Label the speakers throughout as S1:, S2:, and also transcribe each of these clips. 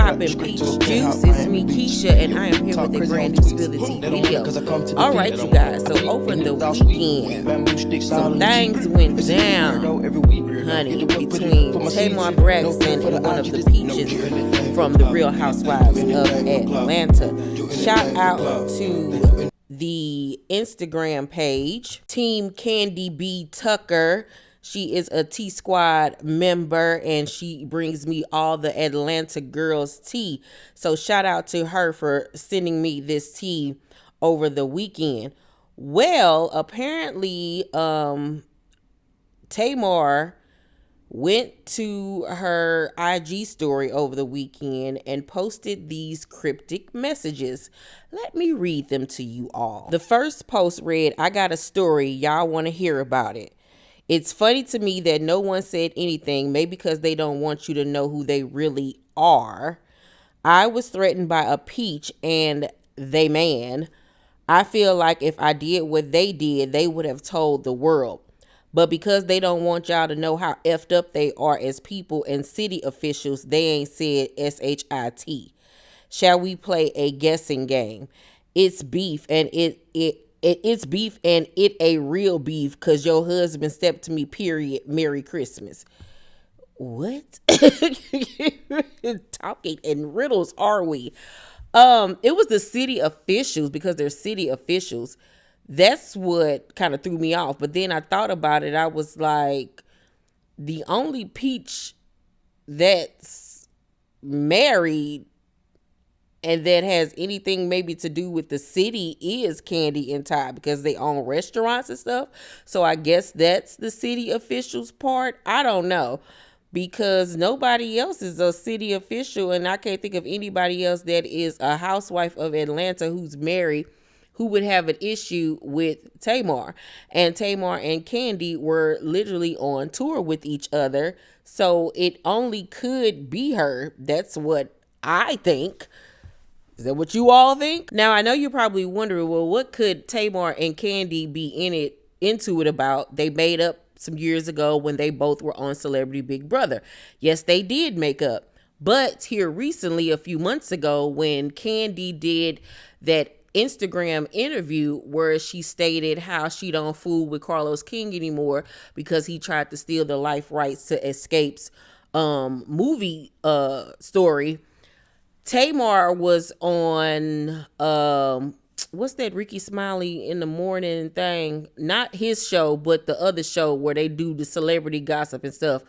S1: poppin' peach juice? It's me, Keisha, and I am here with a brand new Spill the Tea video. Alright, you guys, so over the weekend, some things went down, honey, between Tamar Braxton and one of the peaches from the Real Housewives of Atlanta. Shout out to the Instagram page, Team Kandi B. Tucker. She is a T Squad member and she brings me all the Atlanta girls tea. So shout out to her for sending me this tea over the weekend. Well, apparently Tamar went to her IG story over the weekend and posted these cryptic messages. Let me read them to you all. The first post read, "I got a story. Y'all want to hear about it. It's funny to me that no one said anything, maybe because they don't want you to know who they really are. I was threatened by a peach and they man. I feel like if I did what they did, they would have told the world. But because they don't want y'all to know how effed up they are as people and city officials, they ain't said SHIT. Shall we play a guessing game? It's beef and it's beef and it a real beef because your husband stepped to me, period. Merry Christmas." What? Talking in riddles are we? It was the city officials because they're city officials. That's what kind of threw me off. But then I thought about it. I was like, the only peach that's married and that has anything maybe to do with the city is Kandi and Todd because they own restaurants and stuff. So I guess that's the city officials part. I don't know because nobody else is a city official and I can't think of anybody else that is a housewife of Atlanta who's married who would have an issue with Tamar. And Tamar and Kandi were literally on tour with each other. So it only could be her. That's what I think. Is that what you all think? Now, I know you're probably wondering, well, what could Tamar and Kandi be into it about? They made up some years ago when they both were on Celebrity Big Brother. Yes, they did make up. But here recently, a few months ago, when Kandi did that Instagram interview where she stated how she don't fool with Carlos King anymore because he tried to steal the life rights to Escape's movie story. Tamar was on what's that Ricky Smiley in the morning thing? Not his show, but the other show where they do the celebrity gossip and stuff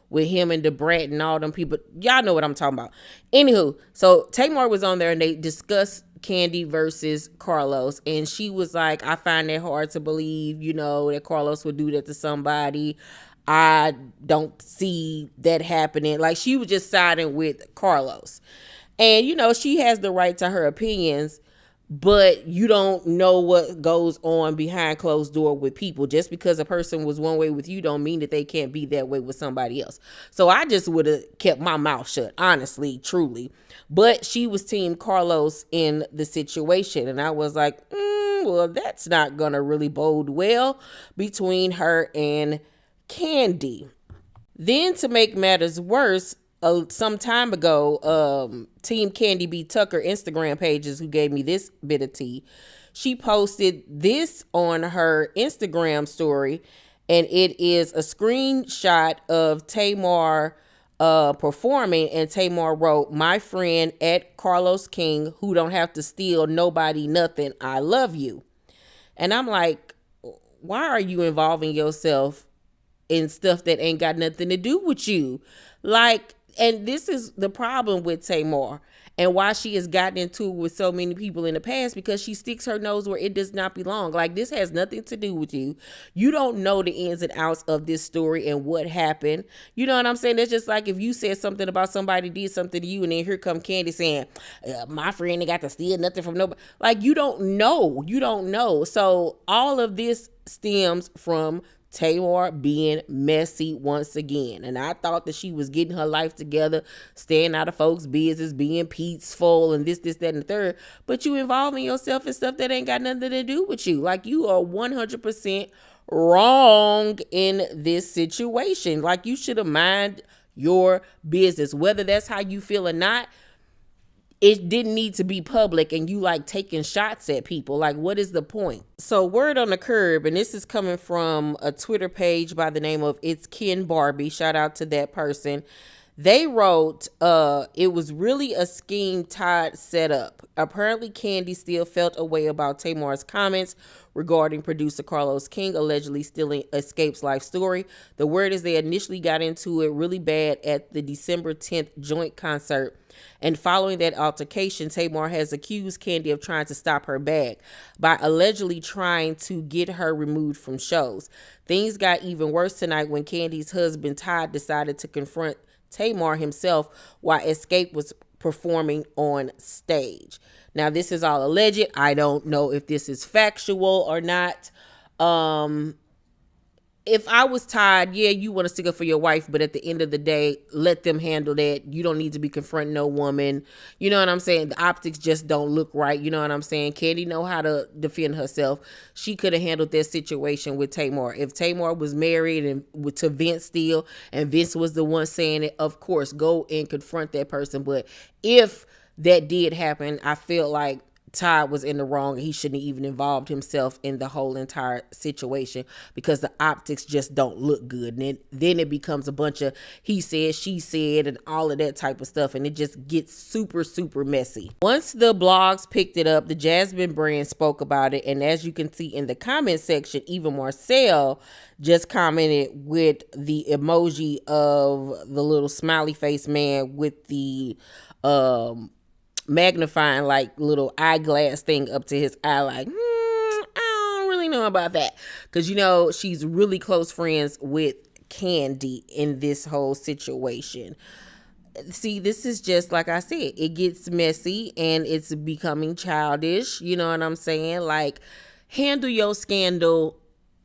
S1: with him and DeBrat and all them people. Y'all know what I'm talking about. Anywho, so Tamar was on there and they discussed Kandi versus Carlos, and she was like, I find that hard to believe, that Carlos would do that to somebody. I don't see that happening. Like, she was just siding with Carlos. And, she has the right to her opinions, but you don't know what goes on behind closed door with people. Just because a person was one way with you don't mean that they can't be that way with somebody else. So I just would have kept my mouth shut, honestly, truly. But she was Team Carlos in the situation. And I was like, well, that's not going to really bode well between her and Kandi. Then to make matters worse, some time ago, Team Kandi B. Tucker Instagram pages who gave me this bit of tea, she posted this on her Instagram story, and it is a screenshot of Tamar performing, and Tamar wrote, "My friend at Carlos King who don't have to steal nobody nothing. I love you." And I'm like, why are you involving yourself in stuff that ain't got nothing to do with you? Like, and this is the problem with Tamar and why she has gotten into it with so many people in the past, because she sticks her nose where it does not belong. Like, this has nothing to do with you. You don't know the ins and outs of this story and what happened. You know what I'm saying? That's just like if you said something about somebody did something to you and then here come Kandi saying, my friend ain't got to steal nothing from nobody. Like, you don't know. You don't know. So all of this stems from Tamar being messy once again. And I thought that she was getting her life together, staying out of folks' business, being peaceful and this, that, and the third. But you involving yourself in stuff that ain't got nothing to do with you. Like, you are 100% wrong in this situation. Like, you should have minded your business. Whether that's how you feel or not, it didn't need to be public and you like taking shots at people. Like, what is the point? So word on the curb, and this is coming from a Twitter page by the name of It's Ken Barbie. Shout out to that person. They wrote, it was really a scheme Todd set up. Apparently, Kandi still felt a way about Tamar's comments regarding producer Carlos King allegedly stealing Escape's life story. The word is they initially got into it really bad at the December 10th joint concert. And following that altercation, Tamar has accused Kandi of trying to stop her bag by allegedly trying to get her removed from shows. Things got even worse tonight when Kandi's husband Todd decided to confront Tamar himself while Escape was performing on stage. Now, this is all alleged. I don't know if this is factual or not. If I was Todd, yeah, you want to stick up for your wife, but at the end of the day, let them handle that. You don't need to be confronting no woman. You know what I'm saying? The optics just don't look right. You know what I'm saying? Kandi know how to defend herself. She could have handled that situation with Tamar. If Tamar was married and to Vince still, and Vince was the one saying it, of course, go and confront that person. But if that did happen, I feel like Todd was in the wrong. He shouldn't have even involved himself in the whole entire situation because the optics just don't look good. And then it becomes a bunch of he said, she said, and all of that type of stuff. And it just gets super, super messy. Once the blogs picked it up, the Jasmine brand spoke about it. And as you can see in the comment section, even Marcel just commented with the emoji of the little smiley face man with the magnifying like little eyeglass thing up to his eye, like I don't really know about that, because you know she's really close friends with Kandi in this whole situation. See, this is just like I said, it gets messy and it's becoming childish. You know what I'm saying? Like, handle your scandal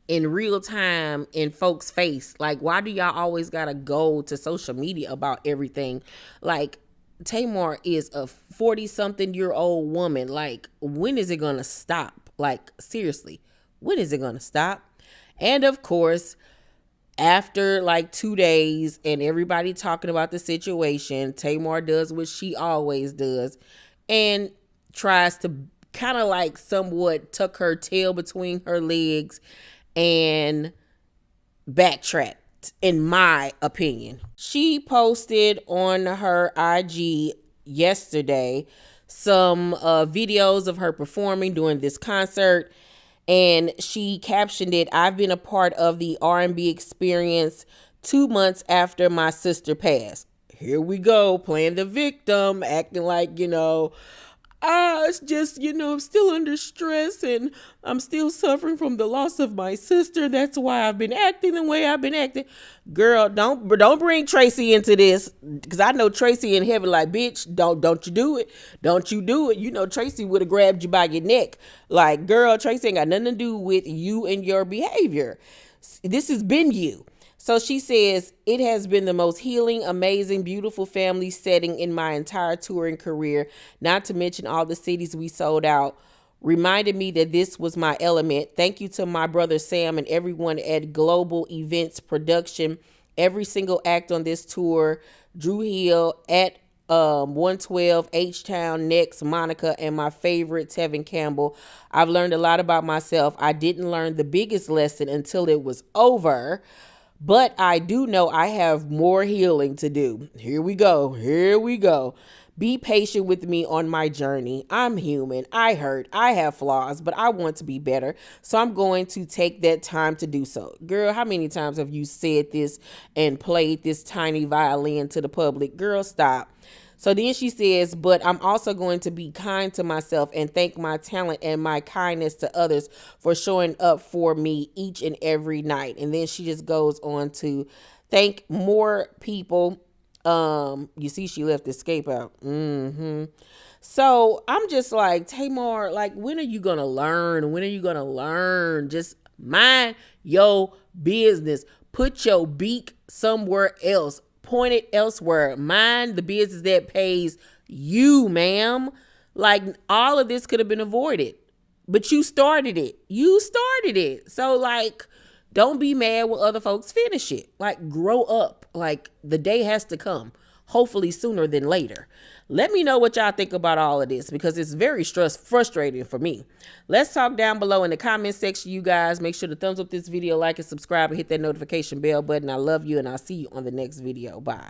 S1: in real time in folks' face. Like, why do y'all always gotta go to social media about everything? Like, Tamar is a 40-something-year-old woman. Like, when is it gonna stop? Like, seriously, when is it gonna stop? And of course, after like 2 days and everybody talking about the situation, Tamar does what she always does and tries to kind of like somewhat tuck her tail between her legs and backtrack, in my opinion. She posted on her IG yesterday some videos of her performing during this concert, and she captioned it, "I've been a part of the R&B experience 2 months after my sister passed." Here we go, playing the victim, acting like, it's just, I'm still under stress and I'm still suffering from the loss of my sister. That's why I've been acting the way I've been acting. Girl, don't bring Tracy into this, because I know Tracy in heaven like, bitch, don't you do it. Don't you do it. Tracy would have grabbed you by your neck. Like, girl, Tracy ain't got nothing to do with you and your behavior. This has been you. So she says, "It has been the most healing, amazing, beautiful family setting in my entire touring career, not to mention all the cities we sold out. Reminded me that this was my element. Thank you to my brother Sam and everyone at Global Events Production. Every single act on this tour, Drew Hill at 112, H-Town, Next, Monica, and my favorite, Tevin Campbell. I've learned a lot about myself. I didn't learn the biggest lesson until it was over. But I do know I have more healing to do." Here we go. "Be patient with me on my journey. I'm human. I hurt. I have flaws, but I want to be better. So I'm going to take that time to do so." Girl, how many times have you said this and played this tiny violin to the public? Girl, stop. So then she says, "But I'm also going to be kind to myself and thank my talent and my kindness to others for showing up for me each and every night." And then she just goes on to thank more people. You see, she left Escape out. So I'm just like, Tamar, like, when are you going to learn? When are you going to learn? Just mind your business. Put your beak somewhere else. Point it elsewhere. Mind the business that pays you, ma'am. Like, all of this could have been avoided, but you started it. So, like, don't be mad when other folks finish it. Like, grow up. Like, the day has to come. hopefully sooner than later. Let me know what y'all think about all of this, because it's very frustrating for me. Let's talk down below in the comment section, you guys. Make sure to thumbs up this video, like and subscribe, and hit that notification bell button. I love you, and I'll see you on the next video. Bye.